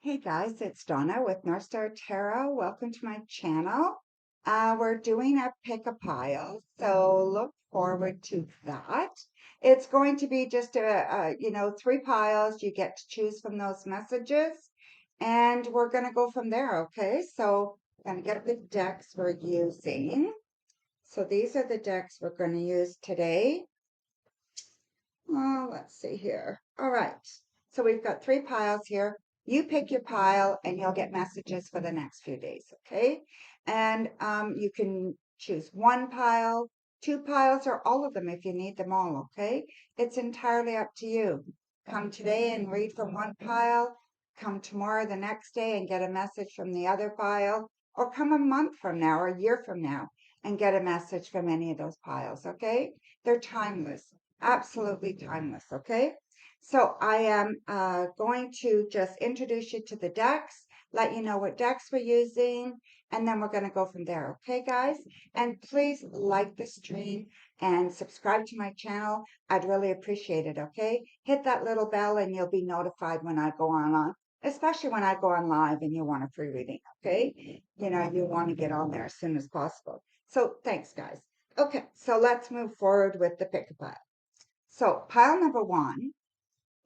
Hey guys, it's Donna with Northstar Tarot. Welcome to my channel. We're doing a pick a pile, so look forward to that. It's going to be just three piles. You get to choose from those messages, and we're going to go from there. Okay, so I'm going to get the decks we're using. So these are the decks we're going to use today. Oh, let's see here. All right. So we've got three piles here. You pick your pile and you'll get messages for the next few days, okay? And you can choose one pile, two piles, or all of them if you need them all, okay? It's entirely up to you. Come today and read from one pile. Come tomorrow, the next day, and get a message from the other pile. Or come a month from now or a year from now and get a message from any of those piles, okay? They're timeless. Absolutely timeless, okay? So I am going to just introduce you to the decks, let you know what decks we're using, and then we're going to go from there, okay, guys? And please like the stream and subscribe to my channel. I'd really appreciate it, okay? Hit that little bell and you'll be notified when I go on, especially when I go on live and you want a free reading, okay? You want to get on there as soon as possible. So thanks, guys. Okay, so let's move forward with the pick-a-pile. So pile number one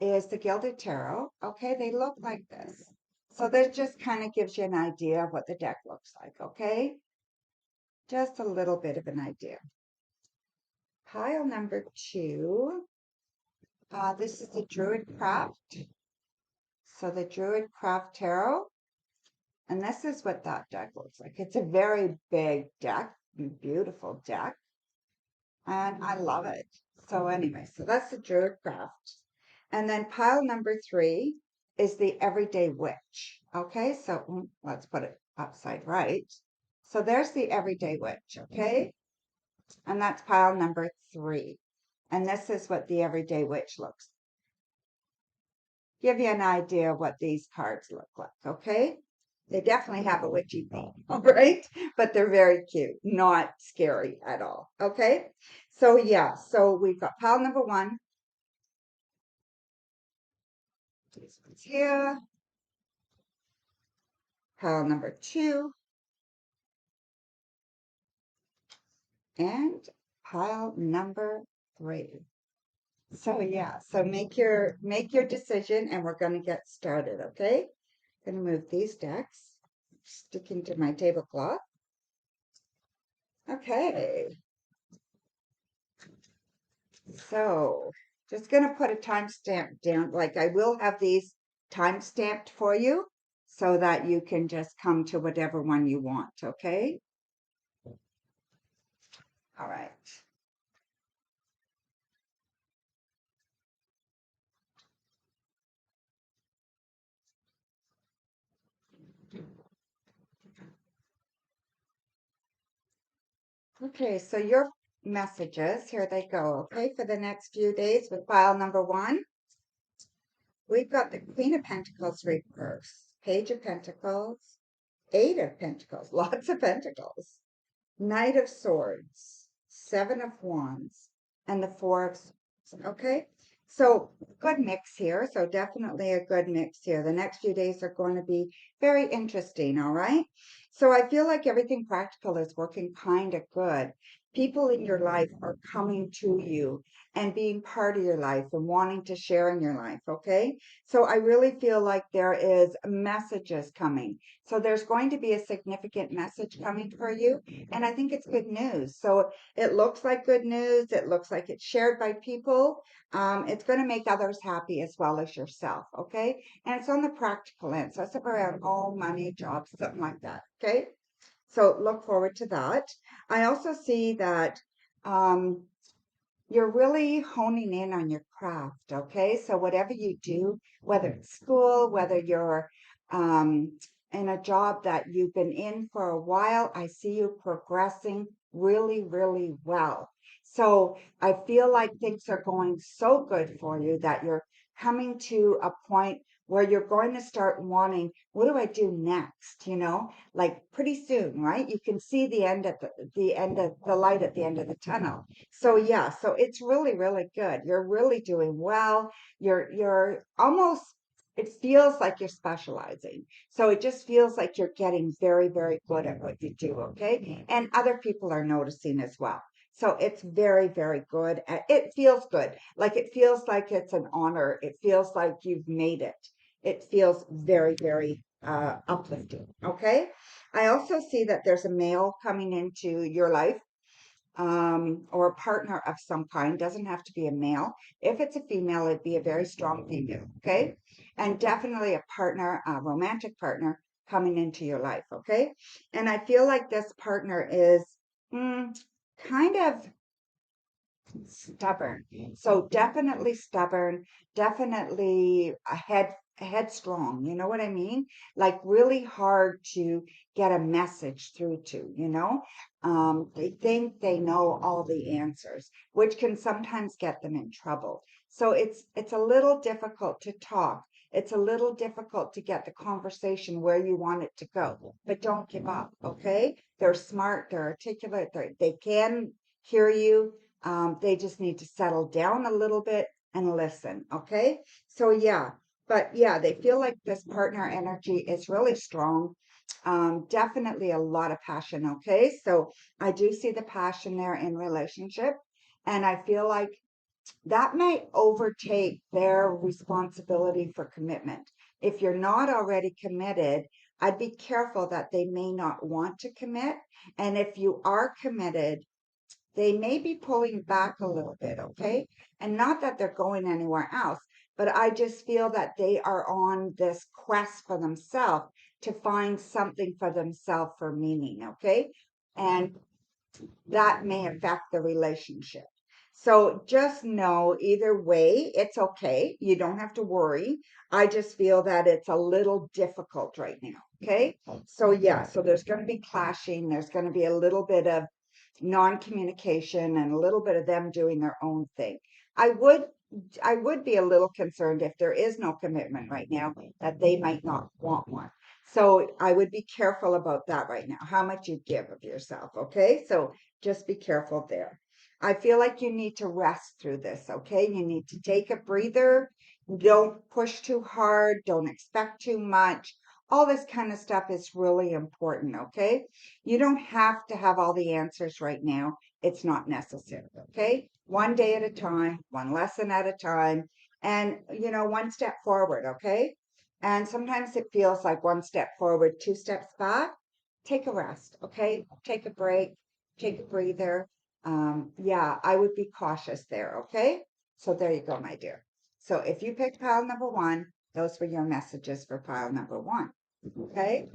is the Gilded Tarot. Okay, they look like this. So this just kind of gives you an idea of what the deck looks like, okay? Just a little bit of an idea. Pile number two, this is the Druid Craft. So the Druid Craft Tarot. And this is what that deck looks like. It's a very big deck, beautiful deck. And I love it. So anyway, so that's the Druid Craft. And then pile number three is the Everyday Witch. Okay, so let's put it upside right. So there's the Everyday Witch, okay? And that's pile number three. And this is what the Everyday Witch looks like. Give you an idea of what these cards look like, okay? They definitely have a witchy theme, all right? But they're very cute, not scary at all, okay? So yeah, so we've got pile number one. This one's here. Pile number two. And pile number three. So yeah, so make your decision and we're going to get started, okay? Going to move these decks, sticking to my tablecloth. Okay. So just going to put a timestamp down. Like I will have these time stamped for you so that you can just come to whatever one you want, okay? All right. Okay, so your messages, here they go, okay, for the next few days with pile number one. We've got the Queen of Pentacles reverse, Page of Pentacles, Eight of Pentacles, lots of Pentacles, Knight of Swords, Seven of Wands, and the Four of Swords, okay? So good mix here. So definitely a good mix here. The next few days are going to be very interesting, all right? So I feel like everything practical is working kind of good. People in your life are coming to you and being part of your life and wanting to share in your life, okay? So I really feel like there is messages coming. So there's going to be a significant message coming for you, and I think it's good news. So it looks like good news. It looks like it's shared by people. It's going to make others happy as well as yourself, okay? And it's on the practical end. So it's around all money, jobs, something like that, okay? So look forward to that. I also see that you're really honing in on your craft, okay? So whatever you do, whether it's school, whether you're in a job that you've been in for a while, I see you progressing really, really well. So I feel like things are going so good for you that you're coming to a point where you're going to start wanting, what do I do next? Like pretty soon, right? You can see the end at the end of the light at the end of the tunnel. So yeah, so it's really, really good. You're really doing well. You're almost it feels like you're specializing. So it just feels like you're getting very, very good at what you do, okay? And other people are noticing as well. So it's very, very good. It feels good. Like it feels like it's an honor. It feels like you've made it. It feels very, very uplifting, okay? I also see that there's a male coming into your life, or a partner of some kind. Doesn't have to be a male. If it's a female, it'd be a very strong female, okay? And definitely a partner, a romantic partner coming into your life, okay? And I feel like this partner is kind of stubborn. So definitely stubborn, definitely headstrong. You know what I mean? Like really hard to get a message through to, you know? They think they know all the answers, which can sometimes get them in trouble. So it's a little difficult to talk. It's a little difficult to get the conversation where you want it to go, but don't give up, okay? They're smart, they're articulate, they can hear you. They just need to settle down a little bit and listen. Okay. So, yeah, but yeah, they feel like this partner energy is really strong. Definitely a lot of passion. Okay. So, I do see the passion there in relationship. And I feel like that may overtake their responsibility for commitment. If you're not already committed, I'd be careful that they may not want to commit. And if you are committed, they may be pulling back a little bit, okay? And not that they're going anywhere else, but I just feel that they are on this quest for themselves to find something for themselves for meaning, okay? And that may affect the relationship. So just know either way, it's okay. You don't have to worry. I just feel that it's a little difficult right now. Okay. So, yeah, so there's going to be clashing. There's going to be a little bit of non-communication and a little bit of them doing their own thing. I would I would be a little concerned if there is no commitment right now that they might not want one. So I would be careful about that right now, how much you give of yourself. Okay. So just be careful there. I feel like you need to rest through this. Okay. You need to take a breather. Don't push too hard. Don't expect too much. All this kind of stuff is really important. Okay. You don't have to have all the answers right now. It's not necessary. Okay. One day at a time, one lesson at a time, and, one step forward. Okay. And sometimes it feels like one step forward, two steps back. Take a rest. Okay. Take a break, take a breather. Yeah, I would be cautious there. Okay. So there you go, my dear. So if you picked pile number one, those were your messages for pile number one. Okay.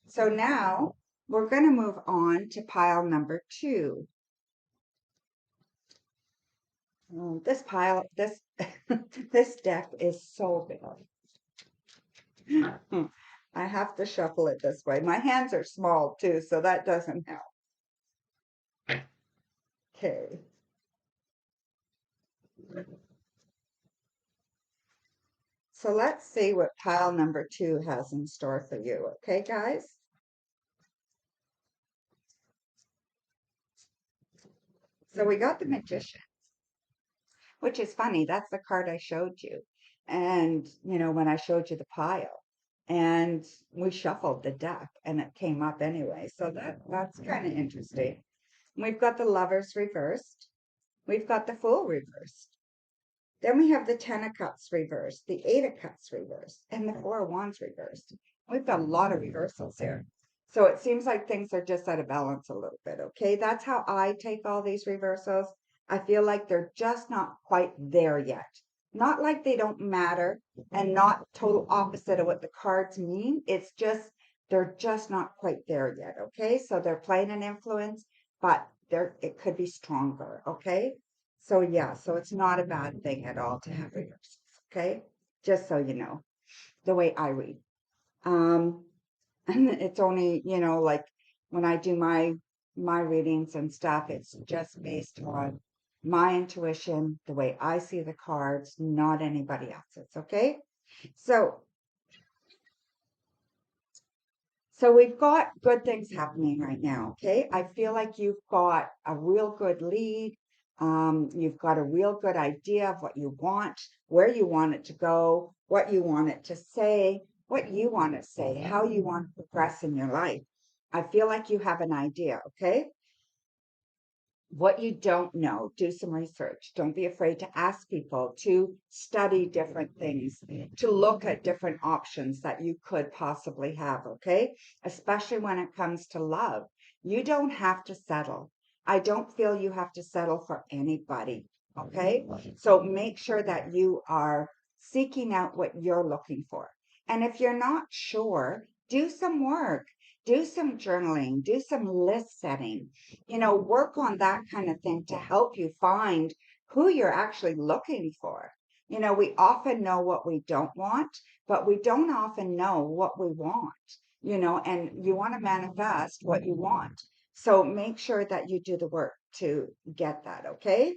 So now we're going to move on to pile number two. Oh, this pile, this this deck is so big. I have to shuffle it this way. My hands are small too, so that doesn't help. Okay. So let's see what pile number two has in store for you. Okay, guys? So we got the Magician, which is funny. That's the card I showed you. And, when I showed you the pile, and we shuffled the deck and it came up anyway. So that's kind of interesting. We've got the Lovers reversed. We've got the Fool reversed. Then we have the Ten of Cups reversed, the Eight of Cups reversed, and the Four of Wands reversed. We've got a lot of reversals here. So it seems like things are just out of balance a little bit, okay? That's how I take all these reversals. I feel like they're just not quite there yet. Not like they don't matter and not total opposite of what the cards mean. It's just, they're just not quite there yet, okay? So they're playing an influence, but it could be stronger, okay? So yeah, so it's not a bad thing at all to have reversals, okay? Just so you know, the way I read. Um, and it's only, like when I do my readings and stuff, it's just based on my intuition, the way I see the cards, not anybody else's, okay? So So we've got good things happening right now, okay? I feel like you've got a real good lead. You've got a real good idea of what you want, where you want it to go, what you want it to say, what you want to say, how you want to progress in your life. I feel like you have an idea, okay? What you don't know, do some research. Don't be afraid to ask people, to study different things, to look at different options that you could possibly have, okay? Especially when it comes to love. You don't have to settle. I don't feel you have to settle for anybody, okay? So make sure that you are seeking out what you're looking for. And if you're not sure, do some work, do some journaling, do some list setting, work on that kind of thing to help you find who you're actually looking for. We often know what we don't want, but we don't often know what we want, and you want to manifest what you want. So make sure that you do the work to get that, okay?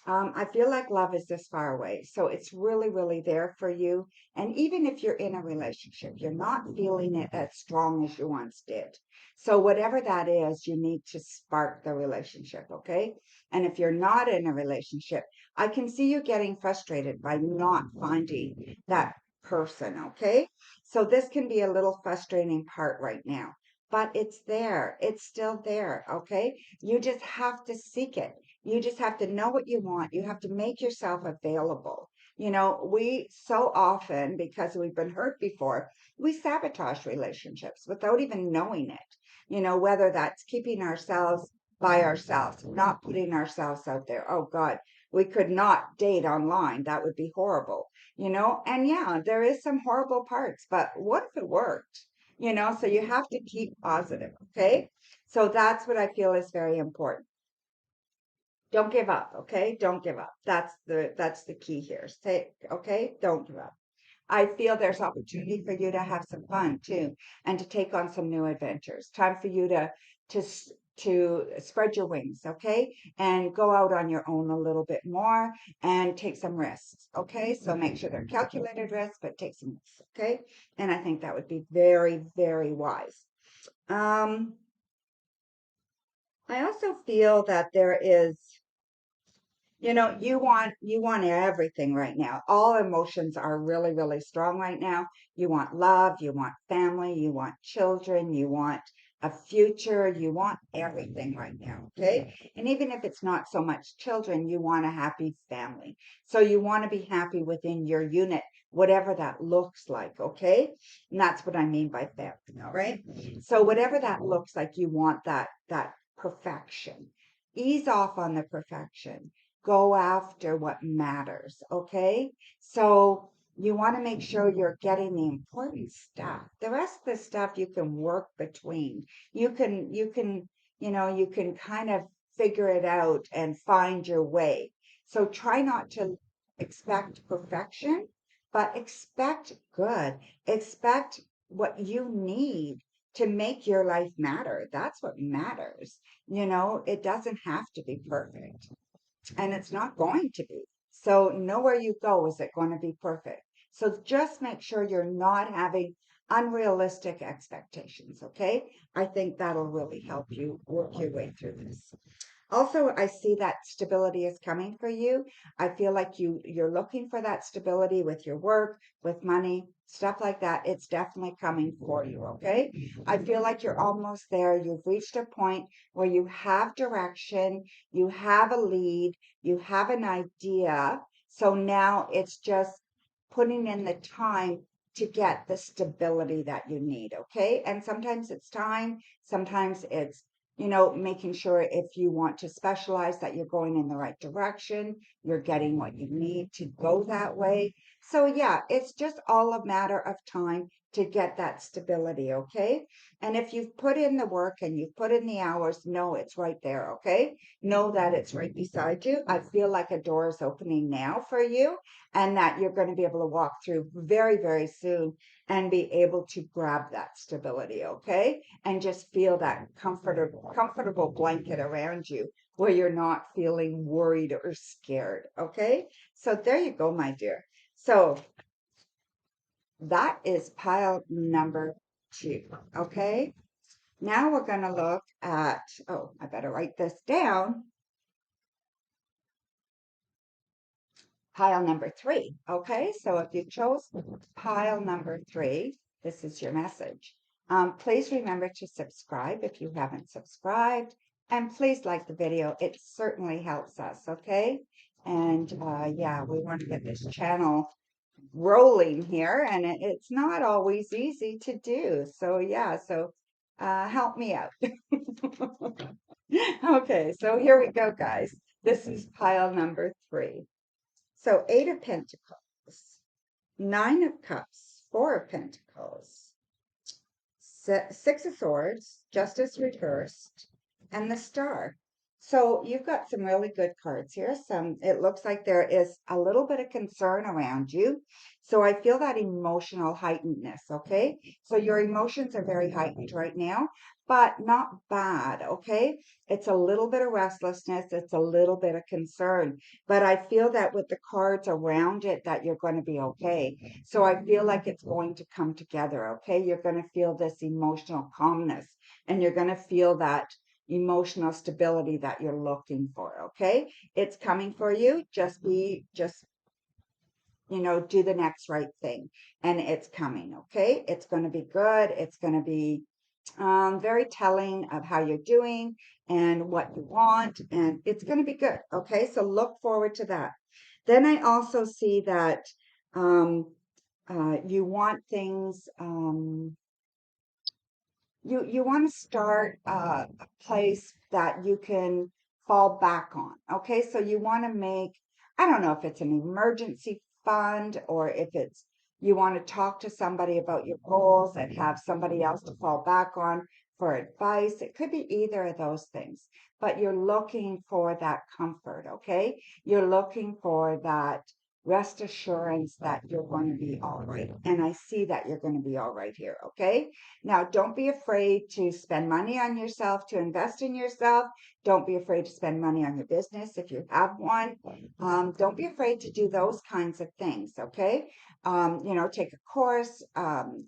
I feel like love is this far away. So it's really, really there for you. And even if you're in a relationship, you're not feeling it as strong as you once did. So whatever that is, you need to spark the relationship, okay? And if you're not in a relationship, I can see you getting frustrated by not finding that person, okay? So this can be a little frustrating part right now, but it's there. It's still there, okay? You just have to seek it. You just have to know what you want. You have to make yourself available. We so often, because we've been hurt before, we sabotage relationships without even knowing it. Whether that's keeping ourselves by ourselves, not putting ourselves out there. Oh God, we could not date online. That would be horrible, And yeah, there is some horrible parts, but what if it worked? So you have to keep positive, okay? So that's what I feel is very important. Don't give up, okay? Don't give up. That's the key here. Say, okay, don't give up. I feel there's opportunity for you to have some fun too, and to take on some new adventures. Time for you to to spread your wings, okay? And go out on your own a little bit more and take some risks, okay? So make sure they're calculated risks, but take some risks, okay? And I think that would be very, very wise. Um, I also feel that there is, you want everything right now. All emotions are really, really strong right now. You want love, you want family, you want children, you want a future, you want everything right now, okay? And even if it's not so much children, you want a happy family. So you want to be happy within your unit, whatever that looks like, okay? And that's what I mean by family, all right? So whatever that looks like, you want that perfection. Ease off on the perfection, go after what matters, okay? So you want to make sure you're getting the important stuff. The rest of the stuff you can work between. You can kind of figure it out and find your way. So try not to expect perfection, but expect good. Expect what you need to make your life matter. That's what matters. It doesn't have to be perfect, and it's not going to be. So nowhere you go is it going to be perfect. So just make sure you're not having unrealistic expectations, okay? I think that'll really help you work your way through this. Also, I see that stability is coming for you. I feel like you're looking for that stability with your work, with money, stuff like that. It's definitely coming for you, okay? I feel like you're almost there. You've reached a point where you have direction, you have a lead, you have an idea. So now it's just putting in the time to get the stability that you need, okay? And sometimes it's time, sometimes it's making sure if you want to specialize that you're going in the right direction, you're getting what you need to go that way. So yeah, it's just all a matter of time to get that stability, okay? And if you've put in the work and you've put in the hours, know it's right there, okay? Know that it's right beside you. I feel like a door is opening now for you, and that you're going to be able to walk through very, very soon and be able to grab that stability, okay? And just feel that comfortable blanket around you where you're not feeling worried or scared, okay? So there you go, my dear. So that is pile number 2, okay? Now we're going to look at, oh, I better write this down. pile number 3. Okay, so if you chose pile number 3, this is your message. Please remember to subscribe if you haven't subscribed, and please like the video. It certainly helps us, okay? And yeah, we want to get this channel rolling here, and it's not always easy to do. So yeah, so help me out. Okay, so here we go, guys. This is pile number 3. So 8 of Pentacles, 9 of Cups, 4 of Pentacles, Six of Swords, Justice reversed, and the Star. So you've got some really good cards here. It looks like there is a little bit of concern around you. So I feel that emotional heightenedness, okay? So your emotions are very heightened right now, but not bad, okay? It's a little bit of restlessness. It's a little bit of concern, but I feel that with the cards around it that you're going to be okay. So I feel like it's going to come together, okay? You're going to feel this emotional calmness, and you're going to feel that emotional stability that you're looking for, okay? It's coming for you. Just do the next right thing, and it's coming, okay? It's going to be good. It's going to be very telling of how you're doing and what you want, and it's going to be good, okay? So look forward to that. Then I also see that um, you want things, you want to start a place that you can fall back on. Okay, so you want to make, I don't know if it's an emergency fund, or if it's you want to talk to somebody about your goals and have somebody else to fall back on for advice. It could be either of those things, but you're looking for that comfort. Okay, you're looking for that rest assurance that you're going to be all right. And I see that you're going to be all right here. Okay, now, don't be afraid to spend money on yourself, to invest in yourself. Don't be afraid to spend money on your business if you have one. Don't be afraid to do those kinds of things, okay? Take a course,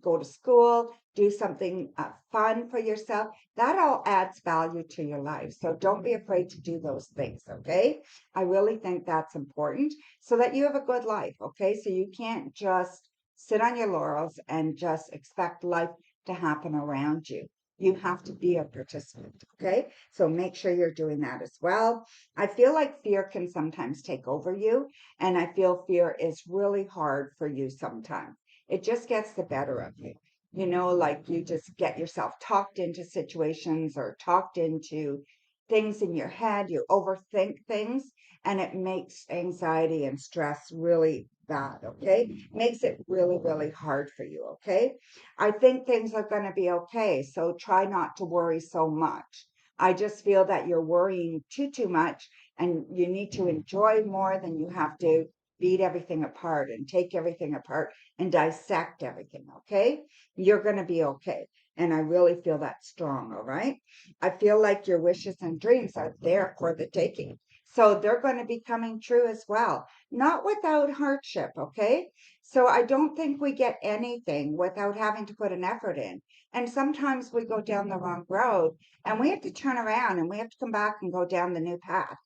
go to school, do something fun for yourself. That all adds value to your life. So don't be afraid to do those things, okay? I really think that's important so that you have a good life, okay? So you can't just sit on your laurels and just expect life to happen around you. You have to be a participant, okay? So make sure you're doing that as well. I feel like fear can sometimes take over you, and I feel fear is really hard for you sometimes. It just gets the better of you. Like you just get yourself talked into situations or talked into things in your head. You overthink things, and it makes anxiety and stress really bad, okay? Makes it really, really hard for you, okay? I think things are going to be okay. So try not to worry so much. I just feel that you're worrying too much, and you need to enjoy more than you have to beat everything apart and take everything apart and dissect everything. Okay. You're going to be okay. And I really feel that strong. All right. I feel like your wishes and dreams are there for the taking. So they're going to be coming true as well, not without hardship. Okay. So I don't think we get anything without having to put an effort in. And sometimes we go down the wrong road, and we have to turn around and we have to come back and go down the new path,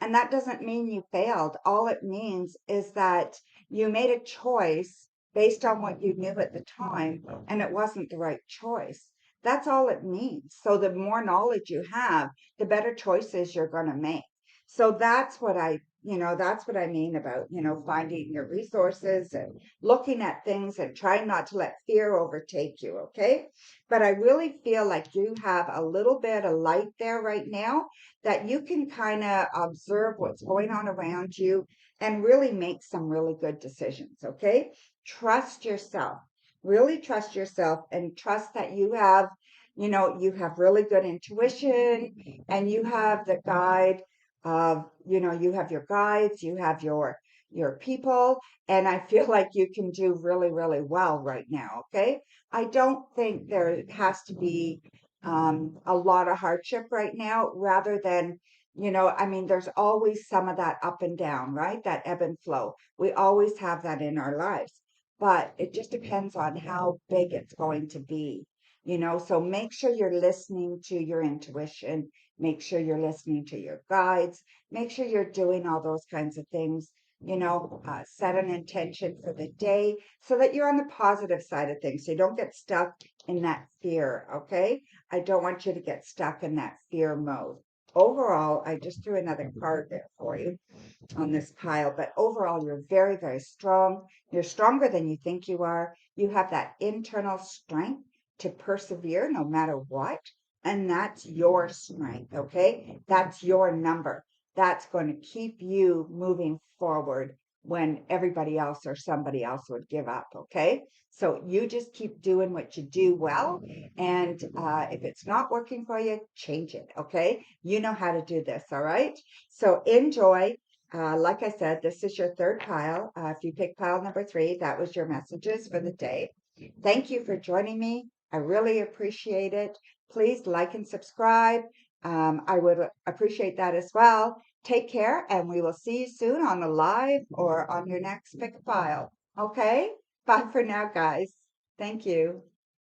and that doesn't mean you failed. All it means is that you made a choice based on what you knew at the time, and it wasn't the right choice. That's all it means. So the more knowledge you have, the better choices you're going to make. So that's what I mean about, finding your resources and looking at things and trying not to let fear overtake you. Okay. But I really feel like you have a little bit of light there right now, that you can kind of observe what's going on around you and really make some really good decisions. Okay. Trust yourself, really trust yourself, and trust that you have really good intuition, and you have the guide of, you have your guides, you have your people, and I feel like you can do really, really well right now. Okay. I don't think there has to be a lot of hardship right now, rather than, I mean, there's always some of that up and down, right? That ebb and flow. We always have that in our lives, but it just depends on how big it's going to be. So make sure you're listening to your intuition Make sure you're listening to your guides. Make sure you're doing all those kinds of things. Set an intention for the day so that you're on the positive side of things. So you don't get stuck in that fear, okay? I don't want you to get stuck in that fear mode. Overall, I just threw another card there for you on this pile, but overall, you're very, very strong. You're stronger than you think you are. You have that internal strength to persevere no matter what. And that's your strength, okay? That's your number. That's going to keep you moving forward when everybody else or somebody else would give up, okay? So you just keep doing what you do well. And if it's not working for you, change it, okay? You know how to do this, all right? So enjoy. Like I said, this is your third pile. If you pick pile number 3, that was your messages for the day. Thank you for joining me. I really appreciate it. Please like and subscribe. I would appreciate that as well. Take care, and we will see you soon on the live or on your next pick a pile. Okay? Bye for now, guys. Thank you.